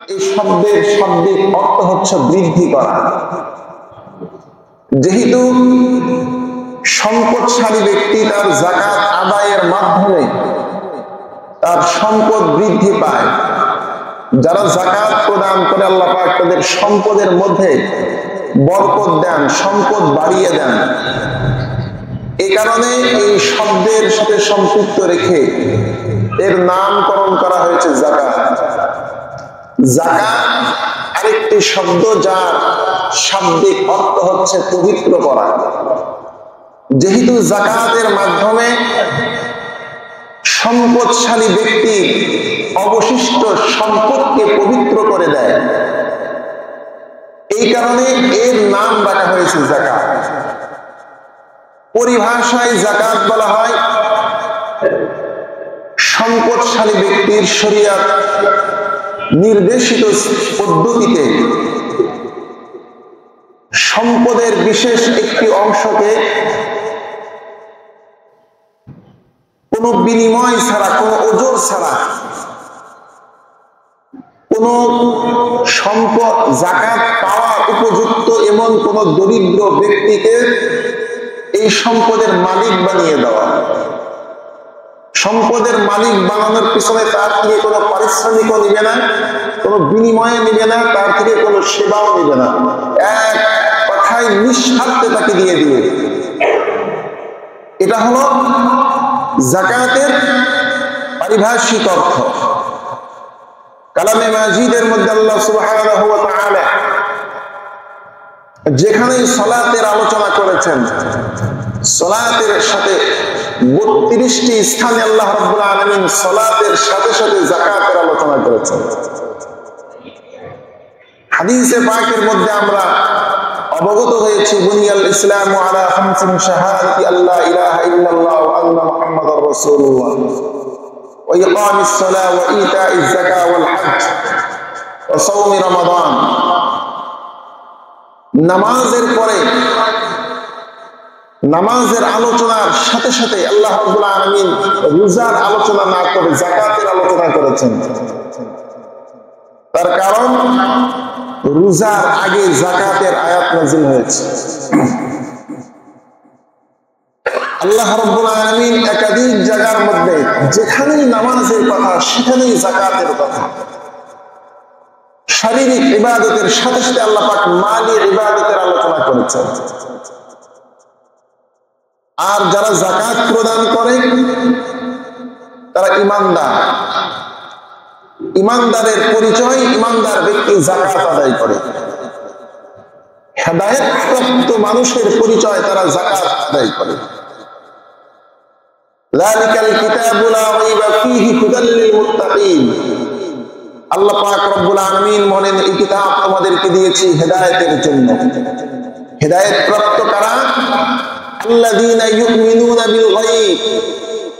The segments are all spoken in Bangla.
এই শব্দের শাব্দিক অর্থ হচ্ছে বৃদ্ধি করা। যেহেতু সম্পদশালী ব্যক্তি তার যাকাত আদায়ের মাধ্যমে তার সম্পদ বৃদ্ধি পায়, যারা যাকাত প্রদান করে আল্লাহ পাক তাদের সম্পদের মধ্যে বরকত দেন, সম্পদ বাড়িয়ে দেন। এই কারণে এই শব্দের সাথে সম্পৃক্ত রেখে এর নামকরণ করা হয়েছে যাকাত। যাকাত আরেকটি শব্দ যার শাব্দিক অর্থ হচ্ছে পবিত্র করা। যেহেতু যাকাতের মাধ্যমে সম্পদশালী ব্যক্তি অবশিষ্ট সম্পদকে পবিত্র করে দেয়, এই কারণে এর নাম রাখা হয়েছে যাকাত। পরিভাষায় যাকাত বলা হয় সম্পদশালী ব্যক্তির শরীয়ত নির্দেশিত পদ্ধতিতে সম্পদের বিশেষ একটি অংশকে কোনো বিনিময় ছাড়া, কোনো ওজর ছাড়া, কোন সম্পদ যাকাত পাওয়ার উপযুক্ত এমন কোন দরিদ্র ব্যক্তিকে এই সম্পদের মালিক বানিয়ে দেওয়া। সম্পদের মালিক বানানোর পিছনে তার থেকে কোনো পারিশ্রমিকও নিবে না, কোনো বিনিময়ে নিবে না, তার থেকে কোনো সেবাও নিবে না, এক কথায় নিঃস্বার্থে তাকে দিয়ে দিবে। এটা হলো যাকাতের পারিভাষিক অর্থ। কালামে মাজিদের মধ্যে আল্লাহ সুবহানাহু ওয়া তাআলা যেখানেই সালাতের আলোচনা করেছেন, সালাতের সাথে 32টি স্থানে আল্লাহ রাব্বুল আলামিন সালাতের সাথে সাথে যাকাতের আলোচনা করেছেন। হাদিসে পাকের মধ্যে আমরা অবগত হয়েছি, বুনিয়াল ইসলামু আলা খামসিন শাহাদাতি আল্লা ইলাহা ইল্লাল্লাহ ওয়া আন্না মুহাম্মাদার রাসূলুল্লাহ ওয়া ইকামিস সালাহ ওয়া ইতাইজ যাকাহ ওয়াল হজ ওয়া সাওম রমাদান। নামাজের পরে নামাজের আলোচনার সাথে সাথে আল্লাহ রাব্বুল আলামিন রোজার আলোচনা না করে যাকাতের আলোচনা করেছেন। তার কারণ রোজার আগে যাকাতের আয়াত নাযিল হয়েছে। আল্লাহ রাব্বুল আলামিন একাধিক জায়গার মধ্যে যেখানেই নামাজের কথা সেখানেই যাকাতের কথা। শারীরিক ইবাদতের সাথে সাথে আল্লাহ পাক মালি ইবাদতের আলোচনা করেছেন। আর যারা যাকাত প্রদান করে তারা ঈমানদার। ঈমানদারের পরিচয়, ঈমানদার ব্যক্তি যাকাত আদায় করে। হেদায়েত প্রাপ্ত মানুষের পরিচয় তারা যাকাত আদায় করে। যালিকাল কিতাবু লা রাইবা ফীহি হুদাল লিল মুত্তাকিন। আল্লাহ পাক রব্বুল আলামিন বলেন, এই কিতাব তোমাদেরকে দিয়েছি হেদায়েতের জন্য। হেদায়েত প্রাপ্ত কারা? আল্লাযীনা ইউমিনুনা বিল গায়ব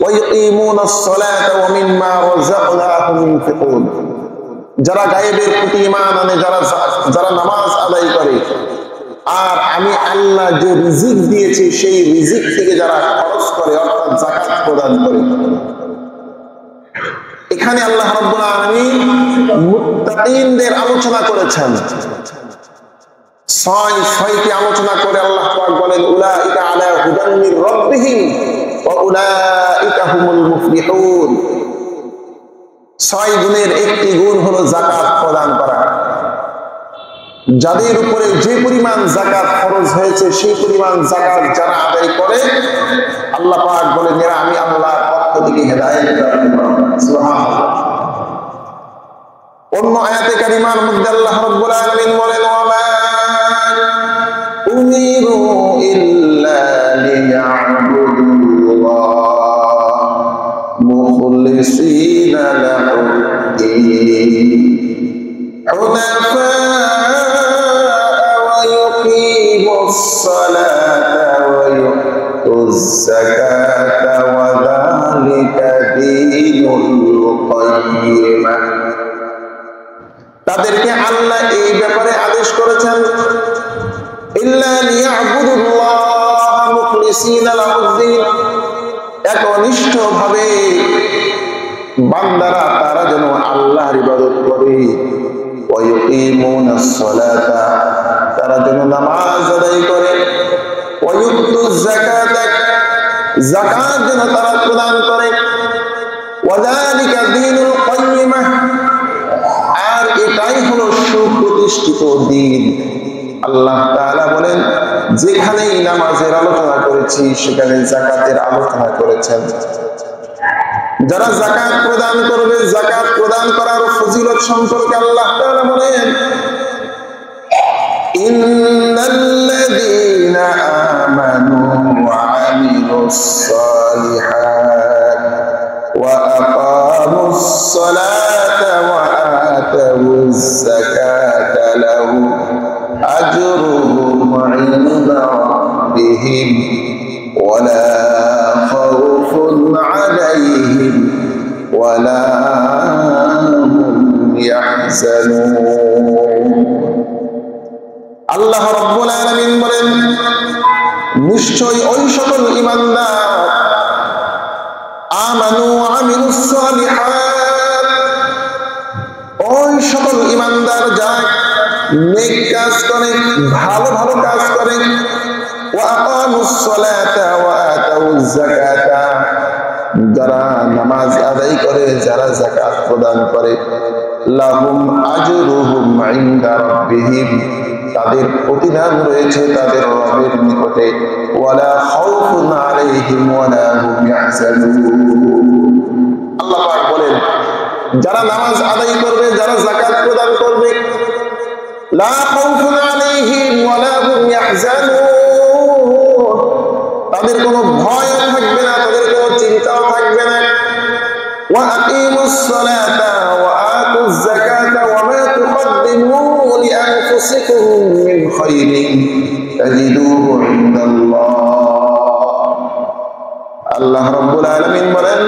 ওয়া ইয়ুকিমুনাস সালাতা ওয়া মিম্মা রাযাকনাহুম ইউনফিকুন। যারা গায়েবের প্রতি ঈমান আনে, যারা নামাজ আদায় করে, আর আমি আল্লাহ যে রিজিক দিয়েছি সেই রিজিক থেকে যারা খরচ করে, অর্থাৎ যাকাত প্রদান করে। এখানে আল্লাহ রাব্বুল আলামিন মুত্তাকিনদের আলোচনা করেছেন। ছয়টি আলোচনা করে আল্লাহ পাক বলেন, উলাইকা আলা হুদান মির রাব্বিহিম ওয়া উলাইকা হুমুল মুফলিহুন। 6 গুণের একটি গুণ হলো যাকাত প্রদান করা। যাদের উপরে যে পরিমাণ যাকাত খরচ হয়েছে সেই পরিমাণ যাকাত যারা আদায় করে, আল্লাহ পাক বলেন, এরা আমি আল্লাহর পক্ষ থেকে হেদায়েত প্রাপ্ত। সুবহানাল্লাহ। অন্য আয়াতে কারিমার মধ্যে আল্লাহ রাব্বুল আলামিন বলেন, ওয়ামা উমিরু ইল্লা লিয়া'বুদুল্লাহ মুখলিসিনা লাহুদ-দীন হুনাফা ওয়া yuqimus salata wa yu'tuz zakata wa dhalika dinul qayyimah। তাদেরকে আল্লাহ এই ব্যাপারে আদেশ করেছেন, ইল্লা লিয়া'বুদুল্লাহ মুখলিসিনা লাহুদ-দীন। একনিষ্ঠভাবে বান্দারা তারা যেন আল্লাহর ইবাদত করে, ওয়ায়ুকিমুনাস সালাতা, তারা যেন নামাজ আদায় করে, ওয়ায়ুতুজ যাকাতা, যাকাত যেন তারা প্রদান করে, ওয়াযালিকা দীনুল কাইয়্যিমাহ, আর এটাই হলো সুপ্রতিষ্ঠিত দ্বীন। আল্লাহ তাআলা বলেন, যেখানেই নামাজের আলোচনা করেছি সেখানে যাকাতের আলোচনা করেছেন। যারা যাকাত প্রদান করবে, যাকাত প্রদান করার ফজিলত সম্পর্কে আল্লাহ তাআলা বলেন, ইন্নাল্লাযীনা আমানু ওয়া আমিলুস সালিহাত ওয়া আকামুস সালাতা ওয়া আতাউজ যাকাতা লাহুম আজরুহুম ইনদা রাব্বিহিম ওয়া লা খাউফুন আলাইহিম ওয়া লা হুম ইয়াহজানুন। আল্লাহ রাব্বুল আলামিন বলেন, নিশ্চয়ই ওই সকল ঈমানদার আমানু ওয়া আমিলুস সালিহাত, ওই সকল ঈমানদার যারা নেক কাজ করে, ভালো ভালো কাজ করে, ওয়া আকামুস সালাতা ওয়া আতাউজ যাকাতা, যারা নামাজ আদায় করে, যারা যাকাত প্রদান করে, লাহুম আজরুহুম ইনদা রাব্বিহিম, তাদের প্রতিদান রয়েছে তাদের রবের নিকটে, ওয়ালা খাউফুন আলাইহিম ওয়ালা হুম ইয়াহজানুন। আল্লাহ পাক বলেন, যারা নামাজ আদায় করবে, যারা যাকাত প্রদান করবে, লা খাউফুন আলাইহিম ওয়ালা হুম ইয়াহজানুন, তাদের কোনো ভয় থাকবে না, তাদের কোনো চিন্তাও থাকবে না। ওয়া আকিমুস সালাতা ওয়া আতুজ যাকাতা ওয়া মা তুকদ্দিমু লিআনফুসিকুম মিন খায়রিন তাজিদুহু ইনদাল্লাহ। আল্লাহ রাব্বুল আলামিন বলেন,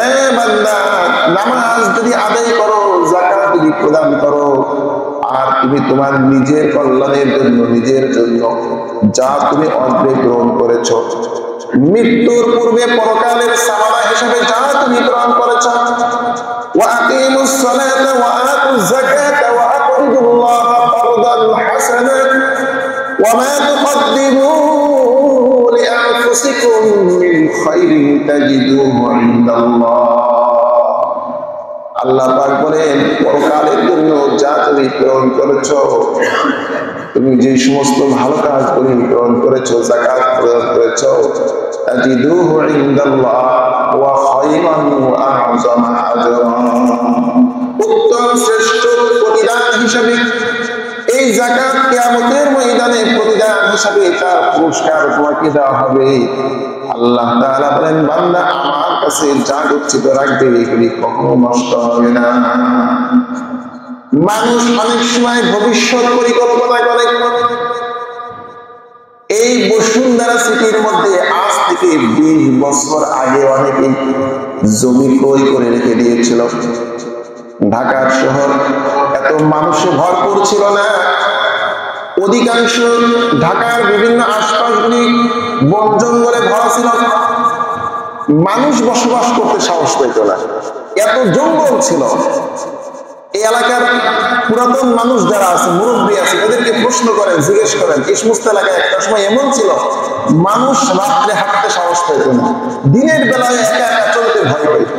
এ বান্দা, নামাজ যদি আদায় করো, যাকাত যদি প্রদান করো, আর তুমি তোমার নিজের কল্যাণের জন্য, নিজের জন্য যা তুমি অর্ধেক গ্রহণ করেছো, মৃত্যুর পূর্বে পরকালের সামানা হিসেবে যা তুমি গ্রহণ করেছো, ওয়া আকিমুস সালাতা ওয়া আতুজ যাকাতা ওয়া আকিমুল্লাহা কারদান হাসানান ওয়া মা তুকদ্দিমু লিআনফুসিকুম মিন খায়রিন তাজিদুহু ইনদাল্লাহ। আল্লাহ পাক বলেন, পরকালের জন্য যা তুমি গ্রহণ করেছো, তুমি যে সমস্ত ভালো কাজগুলি গ্রহণ করেছো, যাকাত প্রদান করেছো, তাজিদুহু ইনদাল্লাহ ওয়া খায়রান ওয়া আ'যামা আজরান, উত্তম শ্রেষ্ঠ প্রতিদান হিসাবে এই যাকাত কিয়ামতের ময়দানে প্রতিদান হিসাবে তার পুরস্কার তোমাকে দেওয়া হবে। আল্লাহ তাআলা বলেন, বান্দা আমার কাছে যা গচ্ছিত রাখবে এগুলি কখনো নষ্ট হবে না। মানুষ অনেক সময় ভবিষ্যৎ পরিকল্পনা করে। এই বসুন্ধরা সিটির মধ্যে আজ থেকে 20 বছর আগে অনেকে জমি ক্রয় করে রেখে দিয়েছিল। ঢাকার শহর এত মানুষে ভরপুর ছিল না, অধিকাংশ ঢাকার বিভিন্ন আশপাশগুলি বন জঙ্গলে ভরা ছিল, মানুষ বসবাস করতে সাহস পেত না, এত জঙ্গল ছিল। এই এলাকার পুরাতন মানুষ যারা আছে, মুরব্বী আছে, এদেরকে প্রশ্ন করেন, জিজ্ঞেস করেন, এই সমস্ত এলাকায় একটা সময় এমন ছিল মানুষ রাত্রে হাঁটতে সাহস পেত না, দিনের বেলায় একা একা চলতে ভয় পেত,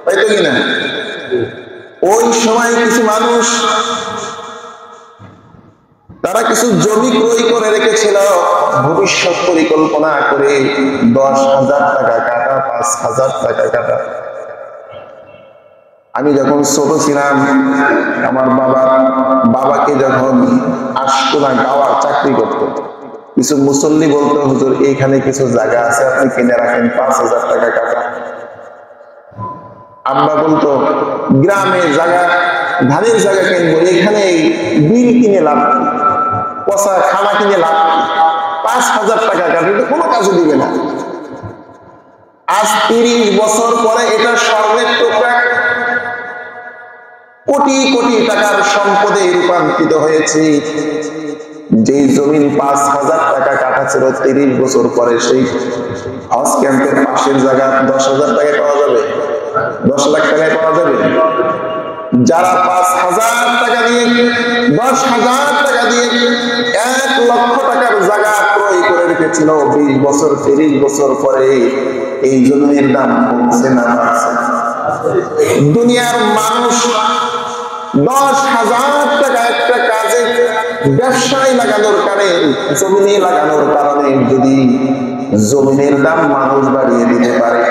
তাইতো কিনা? ওই সময় কিছু মানুষ তারা কিছু জমি ক্রয় করে রেখেছিল ভবিষ্যৎ পরিকল্পনা করে, 10,000 টাকা কাটা, 5,000 টাকা কাটা। আমি যখন ছোট ছিলাম, আমার বাবাকে যখন আসতো না, গাওয়ার চাকরি করতো, কিছু মুসল্লি বলতো, হুজুর এইখানে কিছু জায়গা আছে, আপনি কিনে রাখেন, 5,000 টাকা কাটা। আব্বা বলতো, গ্রামে জায়গা, ধানের জায়গা কিনবো, এখানে বিল কিনে লাভ, পচা খানা কিনে লাভ, 5,000 টাকা কাটে কোনো কাজে দিবে না। আজ 30 বছর পরে এটা স্বর্ণের টুকরা কোটি কোটি টাকার সম্পদে রূপান্তরিত হয়েছে। যে জমিন 5,000 টাকা কাটা ছিল, 30 বছর পরে সেই হজ ক্যাম্পের পাশের জায়গা 10,000 টাকায় পাওয়া যাবে, 10 লাখ টাকায় পাওয়া যাবে। যারা 5,000 টাকা দিয়ে 10,000 টাকা দিয়ে 1 লক্ষ টাকার জায়গা ক্রয় করে রেখেছিল। 20 বছর 30 বছর পরে এই জমির দাম কমছে না বাড়ছে? দুনিয়ার মানুষ 10,000 টাকা একটা কাজে ব্যবসায় লাগানোর কারণে, জমিনে লাগানোর কারণে যদি জমিনের দাম মানুষ বাড়িয়ে দিতে পারে,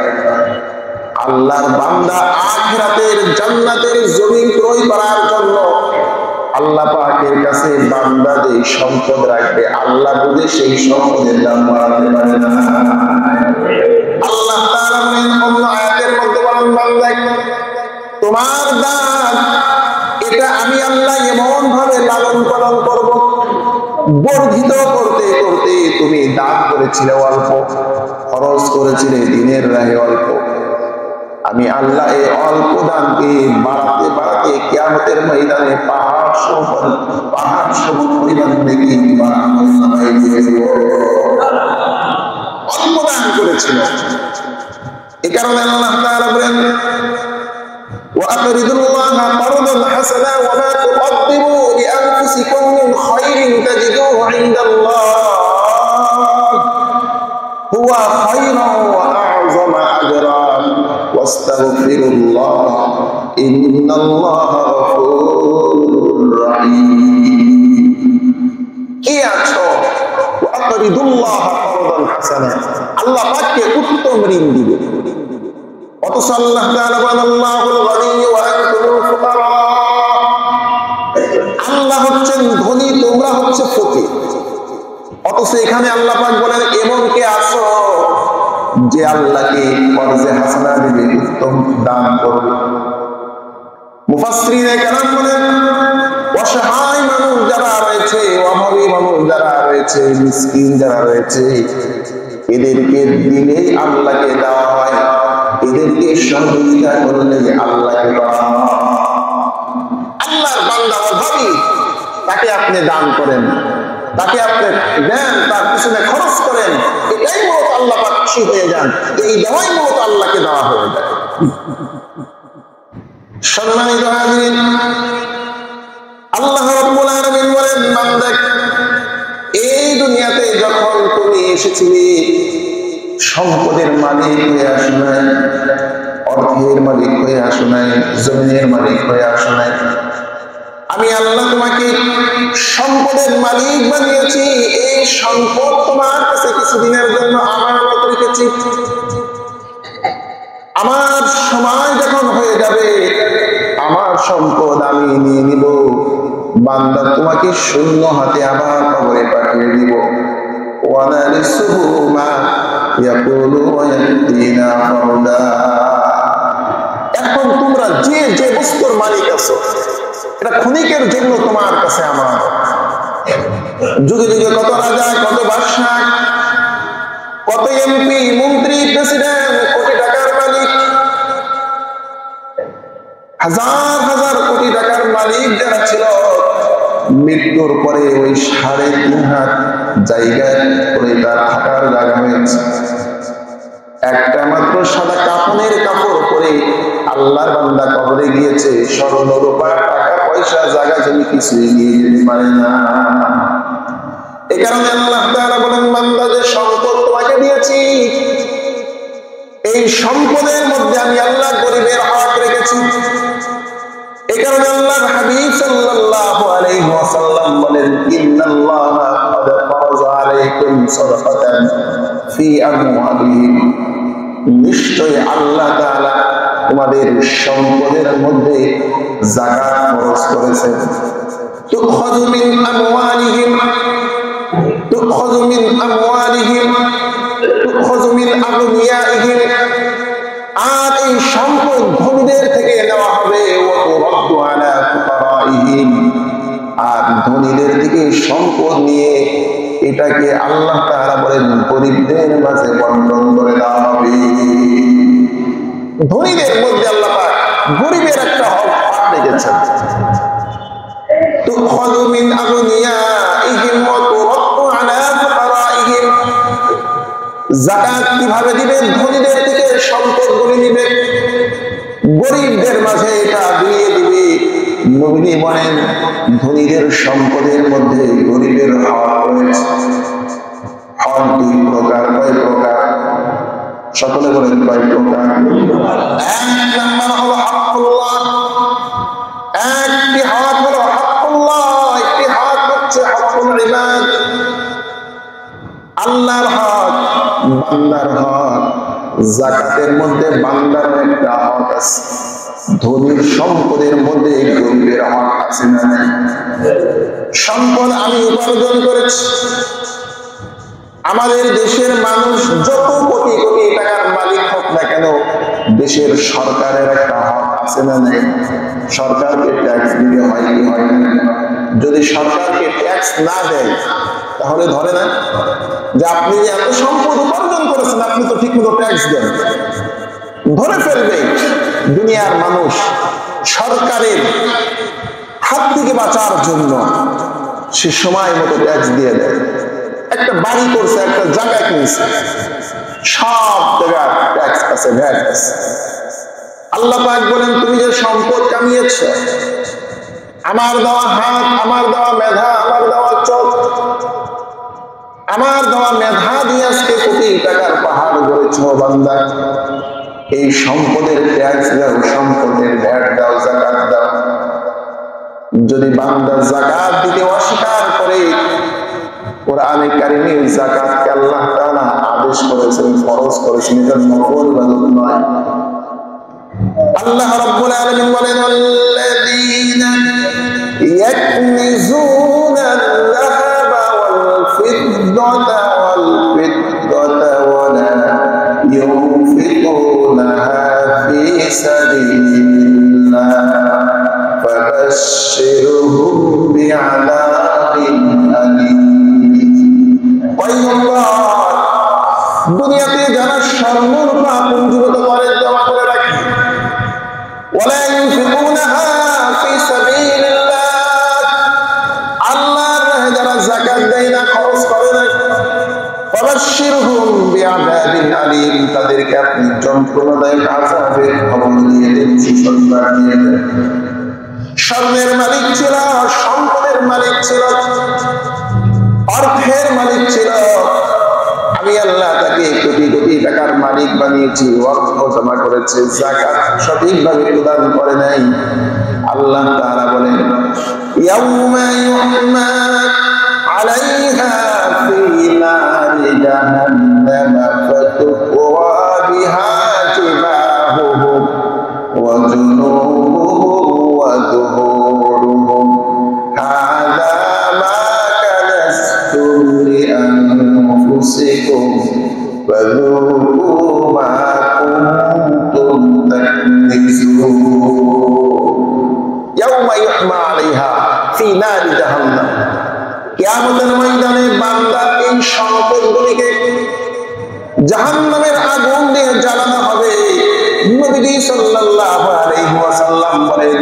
আল্লাহর বান্দা আখিরাতের জান্নাতের জমি ক্রয় করার জন্য আল্লাহ পাকের কাছে বান্দা যে সম্পদ রাখবে, আল্লাহ বুঝে সেই সম্পদের দাম বাড়াতে পারে না। আল্লাহ তাআলা অন্য আয়াতের মধ্যে বলেন, বান্দা তোমার দান এটা আমি আল্লাহ এমন ভাবে লালন পালন করব, বর্ধিত করতে করতে তুমি দান করেছিলে অল্প, খরচ করেছিলে দিনের রাহে অল্প, আমি আল্লাহ এই অল্প দানকে বাড়াতে বাড়াতে কিয়ামতের ময়দানে পাহাড় সম পরিমাণ নেকি অল্প দান করেছিল। এই কারণে আল্লাহ তাআলা বলেন, وأقرضوا الله قرضا حسنا وما تقدموا لأنفسكم من خير تجدوه عند الله هو خيرا وأعظم أجرا واستغفروا الله إن الله غفور رحيم। কি আছো? وأقرضوا الله قرضا حسنا, আল্লাহ পাককে উত্তম ঋণ দিবে। অথচ আল্লাহ তাআলা বলেন, আল্লাহুল গনি ওয়া আনতুমুল ফুকারা, আল্লাহ হচ্ছেন ধনী, তোমরা হচ্ছে ফকির। অথচ এখানে আল্লাহ পাক বলেন, এমন কে আছো যে আল্লাহকে কর্জে হাসানা দিবে, উত্তম দান করবে। মুফাসসিরিনে কেরাম বলেন, অসহায় মানুষ যারা রয়েছে, অভাবী মানুষ যারা রয়েছে, মিসকিন যারা রয়েছে, এদেরকে দিলেই আল্লাহকে দেওয়া হয়, এদেরকে সহযোগিতা করলে আল্লাহকে দেওয়া হয়। আল্লাহর বান্দা অভাবী, তাকে আপনি দান করেন, তাকে আপনি দেন, তার পিছনে খরচ করেন, এটাই মূলত আল্লাহ পাক খুশি হয়ে যান, এই দেওয়াই মূলত আল্লাহকে দেওয়া হয়ে যায়। সম্মানিত হাজিরিন, আল্লাহ রাব্বুল আলামিন বলেন, বান্দা এই দুনিয়াতে যখন তুমি এসেছিলে সম্পদের মালিক হয়ে আসো নাই, অর্থের মালিক হয়ে আসো নাই, জমিনের মালিক হয়ে আসো নাই, আমি আল্লাহ তোমাকে সম্পদের মালিক বানিয়েছি। এই সম্পদ তোমার কাছে কিছুদিনের জন্য আমানত রেখেছি। আমার সময় যখন হয়ে যাবে, আমার সম্পদ আমি নিয়ে নিব, বান্দা তোমাকে শূন্য হাতে আবার কবরে পাঠিয়ে দিব। ওয়ানারিসুহু মা ইয়াকুলু ওয়া ইয়াতিনা ফারদা। এখন তোমরা যে যে বস্তুর মালিক আছো, এটা ক্ষণিকের জন্য তোমার কাছে আমার। যুগে যুগে কত রাজা, কত বাদশা, কত এমপি, মন্ত্রী, প্রেসিডেন্ট, কোটি টাকার মালিক, হাজার হাজার কোটি টাকার মালিক যারা ছিল, মৃত্যুর পরে ওই 3.5 হাত জায়গায় করে তার থাকার জায়গা হয়েছে। একটা মাত্র সাদা কাফনের কাপড় পরে আল্লাহর বান্দা কবরে গিয়েছে, স্বর্ণ রূপা টাকা পয়সা জায়গা জমি কিছুই নিয়ে যেতে পারে না। এই কারণে আল্লাহ তাআলা বলেন, বান্দা যে সম্পদ তোমাকে দিয়েছি, এই সম্পদের মধ্যে আমি আল্লাহ গরিবের হক রেখেছি। এই কারণে আল্লাহর হাবিব সাল্লাল্লাহু আলাইহি ওয়াসাল্লাম বলেন, ইন্নাল্লাহা ক্বাদ ফারাযা আলাইকুম সাদাকাতান ফি আমওয়ালিহিম, নিশ্চয় আল্লাহ তাআলা তোমাদের সম্পদের মধ্যে যাকাত ফরজ করেছেন। তুখযু মিন আমওয়ালিহিম, তুখযু মিন আমওয়ালিহিম, তুখযু মিন আগনিয়াইহিম, আর এই সম্পদ ধনীদের থেকে নেওয়া হবে। ওয়া তুরাদ্দু আলা ফুকারাইহিম, আর ধনীদের থেকে সম্পদ নিয়ে এটাকে আল্লাহ তাআলা বলেন গরিবদের মাঝে বন্টন করে দেওয়া হবে। ধনীদের মধ্যে আল্লাহ পাক গরিবের একটা হক রেখেছেন। তুখযু মিন আগনিয়াইহিম ওয়া তুরাদ্দু আলা ফুকারাইহিম, যাকাত কিভাবে দিবেন? ধনীদের থেকে সম্পদগুলি নিবে, গরিবদের মাঝে এটা দিয়ে দিবে। নবী বলেন ধনীদের সম্পদের মধ্যে গরিবের হক রয়েছে। হক দুই প্রকার, কয় প্রকার? সকলে বলেন কয় প্রকার? এক নম্বর হলো হকুল্লাহ, একটি হক হলো হকুল্লাহ, একটি হক হচ্ছে হকুল ইবাদ, আল্লাহর হক, বান্দার হক। যাকাতের মধ্যে বান্দার একটা হক আছে, ধনীর সম্পদের মধ্যে গরিবের হক আছে না নাই? সম্পদ আমি উপার্জন করেছি, আমাদের দেশের মানুষ যত কোটি কোটি টাকার মালিক হোক না কেন, দেশের সরকারের একটা হক আছে না নাই? সরকারকে ট্যাক্স দিতে হয় কি হয় না? যদি সরকারকে ট্যাক্স না দেয় তাহলে ধরে না যে আপনি যে এত সম্পদ উপার্জন করেছেন আপনি তো ঠিক মতো ট্যাক্স দেন, ধরে ফেলবে। দুনিয়ার মানুষ সরকারের হাত থেকে বাঁচার জন্য সে সময় মতো ট্যাক্স দিয়ে দেয়। একটা বাড়ি করছে, একটা জায়গা কিনছে, সব জায়গার ট্যাক্স আছে, ভ্যাট আছে। আল্লাহ পাক বলেন তুমি যে সম্পদ কামিয়েছ, আমার দেওয়া হাত, আমার দেওয়া মেধা, আমার দেওয়া চোখ, আমার দেওয়া মেধা দিয়ে আজকে কোটি টাকার পাহাড় গড়েছ বান্দা, এই সম্পদের ট্যাক্স দাও, সম্পদের ভ্যাট দাও, যাকাত দাও। যদি বান্দা যাকাত দিতে অস্বীকার করে, কোরআনে কারিমে যাকাতকে আল্লাহ তাআলা আদেশ করেছেন, ফরজ করেছেন, এটা নফল ইবাদত নয়। আল্লাহ রাব্বুল আলামিন বলেন আল্লাযীনা ইয়াকনিজুনা আল-যাহাবা ওয়াল-ফিদ্দাতা ওয়া লা ইউনফিকুনাহা ফী সাবিলিল্লাহ ফাবাশশিরহুম বিআযাবিন আলীম। দুনিয়াতে যারা স্বর্ণরূপা পুঞ্জীভূত করে জমা করে রাখে, ওয়ালা ইউনফিকুনাহা ফী সাবিলিল্লাহ, আল্লাহর রাহে যারা যাকাত দেয় না, খরচ করে না, ফাবাশশিরহুম বিআযাবিন আলীম, তাদেরকে আপনি যন্ত্রণাদায়ক আযাবের খবর দিয়ে দেন, সুসংবাদ দিয়ে দেন। স্বর্ণের মালিক ছিল, সম্পদের মালিক ছিল, অর্থের মালিক ছিল, আমি আল্লাহ তাকে কোটি কোটি টাকার মালিক বানিয়েছি, অর্থ জমা করেছে, যাকাত সঠিকভাবে প্রদান করে নাই। আল্লাহ তাআলা বলেন ইয়াউমা ইউহমা আলাইহা ফী নারি জাহান্নাম ফাতুকওয়া বিহা জিবাহুহুম ওয়া জুনুবুহুম ওয়া যুহুরুহুম হাযা মা কানাসতুম লিআনফুসিকুম ফাযুকু মা কুনতুম তাকনিজুন। ইয়াউমা ইউহমা আলাইহা ফী নারি জাহান্নাম, কিয়ামতের ময়দানে বান্দা এই সম্পদগুলিকে জাহান্নামের আগুন দিয়ে জ্বালানো হবে। নবী সাল্লাল্লাহু আলাইহি ওয়াসাল্লাম বলেন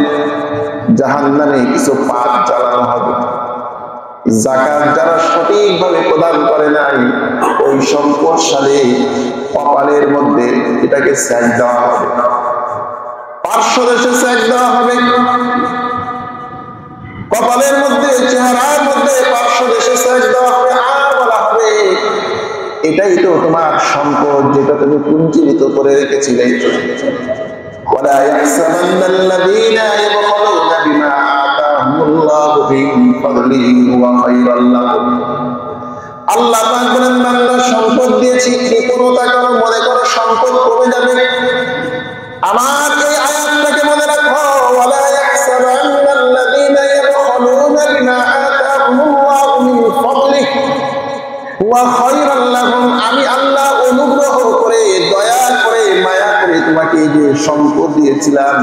জাহান্নামে কিছু পাত জ্বালানো হবে। যাকাত যারা সঠিকভাবে প্রদান করে নাই, ওই সম্পদশালী কপালের মধ্যে এটাকে সেক দেওয়া হবে, পার্শ্বদেশে সেক দেওয়া হবে, কপালের মধ্যে, চেহারার মধ্যে পার্শ্বদেশে সেক দেওয়া হবে। আর বলা হবে এটাই তো তোমার সম্পদ, যেটা তুমি পুঞ্জীভূত করে রেখেছিলে। ওয়ালা ইয়াহসাবান্নাল্লাযীনা ইয়াবখালুনা বিমা আতাহুমুল্লাহু মিন ফাদলিহি ওয়া খায়রাল লাহুম। আল্লাহ পাক বলেন বান্দা সম্পদ দিয়েছি, কৃপণতা করো, মনে করো সম্পদ কমে যাবে। আমার এই আয়াতটাকে মনে রাখো, ওয়ালা ইয়াহসাবান্নাল্লাযীনা ইয়াবখালুনা বিমা আতাহুমুল্লাহু মিন ফাদলিহি ওয়া খায়রাল লাহুম। আমি আল্লাহ অনুগ্রহ করে, দয়া করে, মায়া করে তোমাকে এই যে সম্পদ দিয়েছিলাম,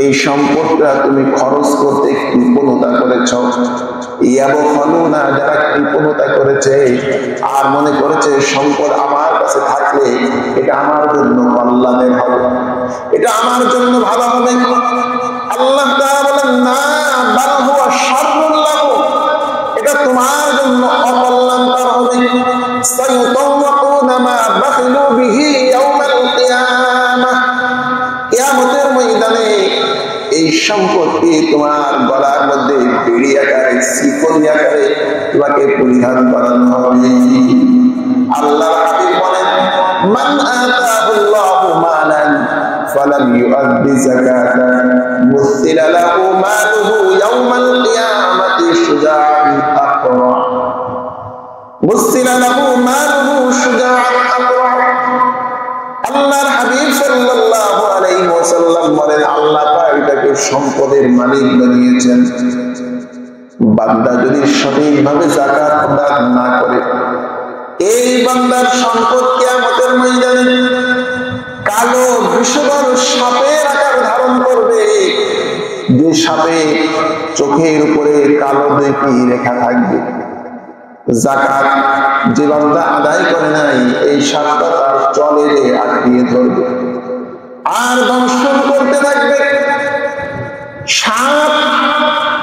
এই সম্পদটা তুমি খরচ করতে কৃপণতা করেছ। ইয়াবখালুনা, যারা কৃপণতা করেছে আর মনে করেছে সম্পদ আমার কাছে থাকলে এটা আমার জন্য কল্যাণের হবে, এটা আমার জন্য ভালো হবে, আল্লাহ তাআলা বলেন না, বাল হুয়া শাররুল লাহুম, এটা তোমার জন্য অকল্যাণকর হবে। সায়ুতাওয়াকুনা মা বাখিলু বিহি ইয়াউমাল কিয়ামাহ, কিয়ামতের ময়দানে এই সম্পদকে তোমার গলার মধ্যে বেড়ি আকারে শিকল আকারে তোমাকে পরিধান করানো হবে। আল্লাহ হাবিব বলেন মান আতাহুল্লাহু মালান ফালাম ইউআদ্দি যাকাতা মুসিলা লাহু মালুহু ইয়াওমাল কিয়ামাতি শুজাআন আকরা মুসিলা লাহু মালুহু শুজাআন আকরা। আল্লাহর হাবিব সাল্লাল্লাহু আলাইহি ওয়াসাল্লাম বলেন আল্লাহ পাক এটাকে সম্পদের মালিক বানিয়েছেন। বান্দা যদি সঠিকভাবে যাকাত প্রদান না করে এই বান্দার সম্পদ কিয়ামতের ময়দানে কালো বিষধর সাপের আকার ধারণ করবে, যে সাপে চোখের উপরে কালো দুইটি রেখা থাকবে। যাকাত যে বান্দা আদায় করে নাই এই সাপটা তার চলে আটকিয়ে ধরবে আর দংশন করতে থাকবে। সাপ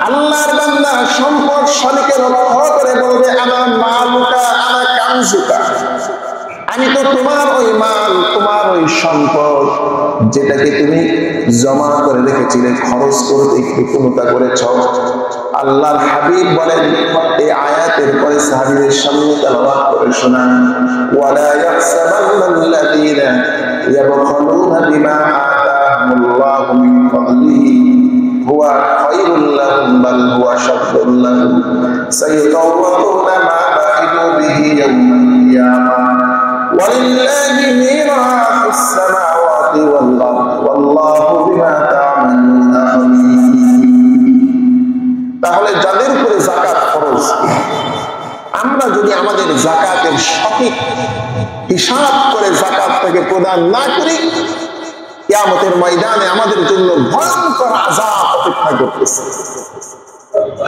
আল্লাহর বান্দা সম্পদ শরীকে লক্ষ্য করে বলবে আমার মালুকা আমার কানজুকা, আমি তো তোমার ওই মাল তোমার ওই সম্পদ যেটাকে তুমি জমা করে রেখেছিলে, খরচ করতে কৃপণতা করেছ। আল্লাহর হাবিব বলেন এই আয়াতের পরে সাহাবীদের সামনে তেলাওয়াত করে শোনান ওয়ালা ইয়াহসাবান্নাল্লাযীনা ইয়াবখালুনা বিমা আতাহুমুল্লাহু মিন ফাদলিহি হুয়া খায়রুল লাহুম বাল হুয়া শাররুল লাহুম সায়াতাওয়াকুনা মা বাখিলু বিহি ইয়াওমাল কিয়ামাহ ওয়ালিল্লাহি মিরাসুস সামাওয়াতি ওয়াল আরদ ওয়াল্লাহু বিমা তা'মালুনা খাবীর। তাহলে যাদের উপরে যাকাত ফরজ, আমরা যদি আমাদের যাকাতের সঠিক হিসাব করে যাকাতটাকে প্রদান না করি কিয়ামতের ময়দানে আমাদের জন্য ভয়ঙ্কর আযাব অপেক্ষা করতেছে।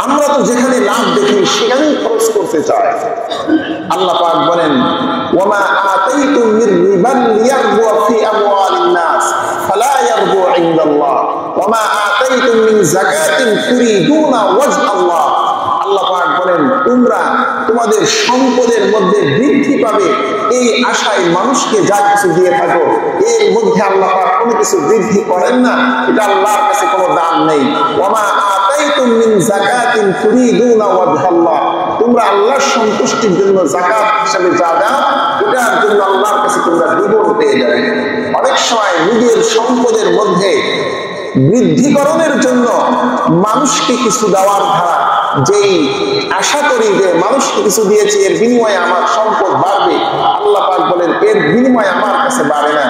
আমরা তো যেখানে লাভ দেখি সেখানেই খরচ করতে চাই। আল্লাহ পাক বলেন ওয়ামা আতাইতুম মির রিবান লিয়ারবু ফি আমওয়ালিন নাস ফালা ইয়ারবু ইনদাল্লাহ ওয়ামা আতাইতুম মিন যাকাতিন তুরিদুনা ওয়াজহাল্লাহ। আল্লাহ পাক বলেন তোমরা তোমাদের সম্পদের মধ্যে বৃদ্ধি পাবে এই আশায় মানুষকে যা কিছু দিয়ে থাকো, এর মধ্যে আল্লাহ পাক কোনো কিছু বৃদ্ধি করেন না, এটা আল্লাহর কাছে কোনো দাম নেই। ওয়ামা আতাইতুম মিন যাকাতিন তুরিদুনা ওয়াজহাল্লাহ, তোমরা আল্লাহর সন্তুষ্টির জন্য যাকাত হিসেবে যা দাও এটার জন্য আল্লাহর কাছে তোমরা দ্বিগুণ পেয়ে যাবে। অনেক সময় নিজের সম্পদের মধ্যে বৃদ্ধিকরণের জন্য মানুষকে কিছু দেওয়ার ধারা, যেই আশা করি যে মানুষকে কিছু দিয়েছে এর বিনিময়ে আমার সম্পদ বাড়বে, আল্লাহ পাক বলেন এর বিনিময়ে আমার কাছে বাড়ে না।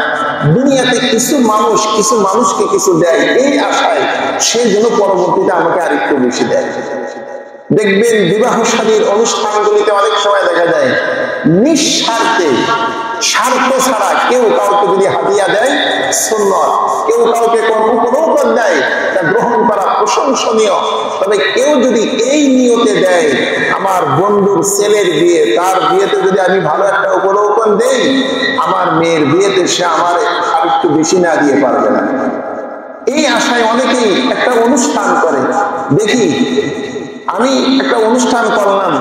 দুনিয়াতে কিছু মানুষকে কিছু দেয় এই আশায় সে যেন পরবর্তীতে আমাকে আরেকটু বেশি দেয়। দেখবেন বিবাহ শাদীর অনুষ্ঠানগুলিতে অনেক সময় দেখা যায় নিঃস্বার্থে স্বার্থ ছাড়া কেউ কাউকে যদি হাদিয়া দেয় সুন্নাত, কেউ কাউকে কোনো উপহার দেয় তা গ্রহণ করা প্রশংসনীয়। তবে কেউ যদি এই নিয়তে দেয় আমার বন্ধুর ছেলের বিয়ে, তার বিয়েতে যদি আমি ভালো একটা উপহার দেই আমার মেয়ের বিয়েতে সে আমার আর একটু বেশি না দিয়ে পারবে না, এই আশায় অনেকেই একটা অনুষ্ঠান করে। দেখি আমি একটা অনুষ্ঠান করলাম,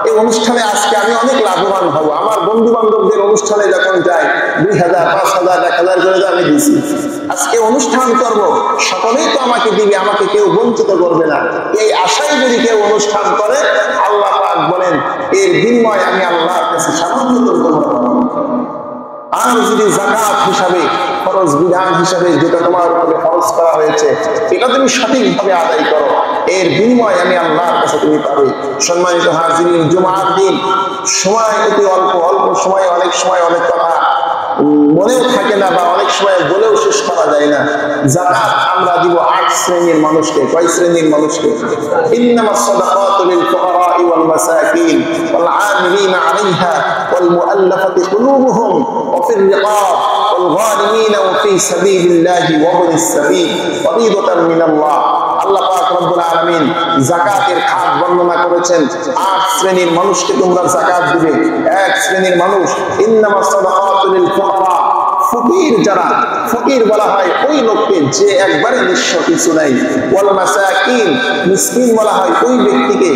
এই অনুষ্ঠানে আজকে আমি অনেক লাভবান হব, আমার বন্ধু বান্ধবদের অনুষ্ঠানে যখন যাই 2000 5000 1000 করে আমি দিছি, আজকে অনুষ্ঠান করব সকলেই তো আমাকে দিবে, আমাকে কেউ বঞ্চিত করবে না, এই আশায় যদি কেউ অনুষ্ঠান করে আল্লাহ পাক বলেন এর বিনিময়ে আমি আল্লাহর কাছে সামান্য করব। আর যদি যাকাত হিসাবে ফরজ বিধান হিসাবে যেটা তোমার উপরে ফরজ করা হয়েছে এটা তুমি সঠিকভাবে আদায় করো, এর বিনিময়ে আমি আল্লাহর কাছে তুমি পাবে। সম্মানিত হাজিরিন, জুমার দিন সময় অতি অল্প সময়, অনেক সময় অনেক কথা মনেও থাকে না বা অনেক সময় বলেও শেষ করা যায় না। যাকাত আমরা দিব 8 শ্রেণীর মানুষকে। কয় শ্রেণীর মানুষকে? ইন্নামাস সাদাকাতু লিল ফুকারা'i ওয়াল মাসাকিন ওয়াল 'আমিলিনা 'আলাইহা ওয়াল মুআল্লাফাতি কুলুবুহুম ওয়া ফির রিকাব ওয়াল গানিমিনা ওয়া ফি সাবিলিল্লাহি ওয়া ইবনিস সাবিল ফরিদাতান মিনাল্লাহ। আল্লাহ পাক রব্বুল আলামিন যাকাতের খাত বর্ণনা করেছেন। 8 শ্রেণীর মানুষকে তোমরা যাকাত দিবে। এক শ্রেণীর মানুষ ইন্নামাস সাদাকাতু লিল ফুকারা, ফকির যারা, ফকির বলা হয় ওই লোককে যে একবারে নিঃস্ব কিছু নাই। ওয়াল মাসাকিন, মিসকিন বলা হয় ওই ব্যক্তিকে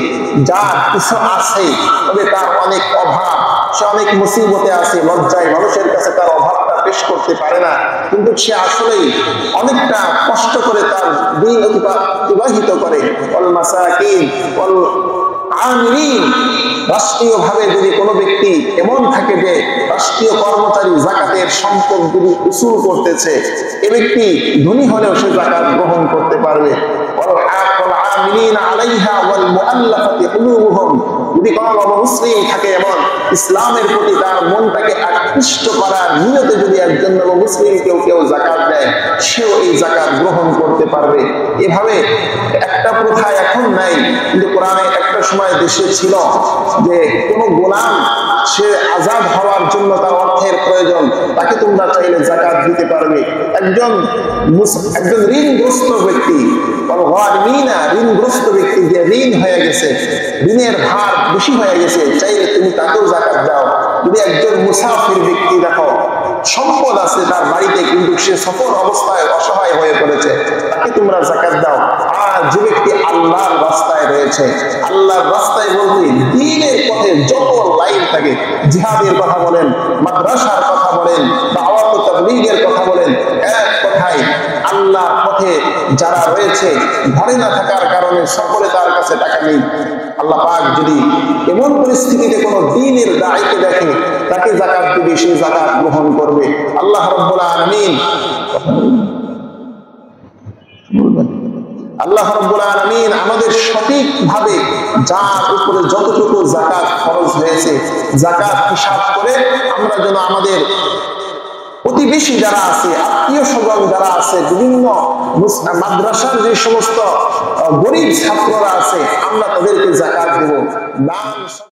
যার কিছু আছে তবে তার অনেক অভাব, সে অনেক মুসিবতে আছে, লজ্জায় মানুষের কাছে তার অভাবটা পেশ করতে পারে না, কিন্তু সে আসলেই অনেকটা কষ্ট করে তার দিন অতিবাহিত করে। ওয়াল মাসাকিন ওয়াল আমিলিন, রাষ্ট্রীয়ভাবে যদি কোনো ব্যক্তি এমন থাকে যে রাষ্ট্রীয় কর্মচারী জাকাতের সম্পদ যদি উসুল করতেছে, এ ব্যক্তি ধনী হলেও সে জাকাত গ্রহণ করতে পারবে। যদি কোনো নবমুসলিম থাকে এমন ইসলামের প্রতি তার মনটাকে আকৃষ্ট করার নিয়তে যদি একজন নবমুসলিম কেউ জাকাত দেয়, সেও এই জাকাত গ্রহণ করতে পারবে। এভাবে একটা প্রথা এখন নাই, কিন্তু কোরআনে একটা সময় দেশে ছিল যে কোনো গোলাম সে আজাদ হওয়ার জন্য তার অর্থের প্রয়োজন, তাকে তোমরা চাইলে জাকাত দিতে পারবে। একজন ঋণগ্রস্ত ব্যক্তি, ঋণগ্রস্ত ব্যক্তি যে ঋণ হয়ে গেছে, ঋণের ভার বেশি হয়ে গেছে, চাইলে তুমি তাকেও জাকাত দাও। যদি একজন মুসাফির ব্যক্তি দেখো সম্পদ আছে তার বাড়িতে, কিন্তু সে সফর অবস্থায় অসহায় হয়ে পড়েছে, তাকে তোমরা জাকাত দাও। আর যে ব্যক্তি আল্লাহর রাস্তায় রয়েছে, আল্লাহর রাস্তায় বলতে দ্বীনের পথে যত লাইন থাকে, জিহাদের কথা বলেন, মাদ্রাসার কথা বলেন, দাওয়াত ও তাবলীগের কথা বলেন, এক কথায় আল্লাহর পথে যারা রয়েছে, ঘরে না থাকার কারণে সকলে তার কাছে টাকা নেই, আল্লাহ পাক যদি এমন পরিস্থিতিতে কোনো দ্বীনের দায়ীকে দেখে, তাকে জাকাত দিবে, সে জাকাত গ্রহণ করবে। আল্লাহ রাব্বুল আলামিন আমাদের সঠিকভাবে যার উপরে যতটুকু জাকাত খরচ হয়েছে, জাকাত হিসাব করে আমরা যেন আমাদের প্রতিবেশী যারা আছে, আত্মীয় স্বজন যারা আছে, বিভিন্ন মাদ্রাসার যে সমস্ত গরিব ছাত্ররা আছে, আমরা তাদেরকে জাকাত দেব।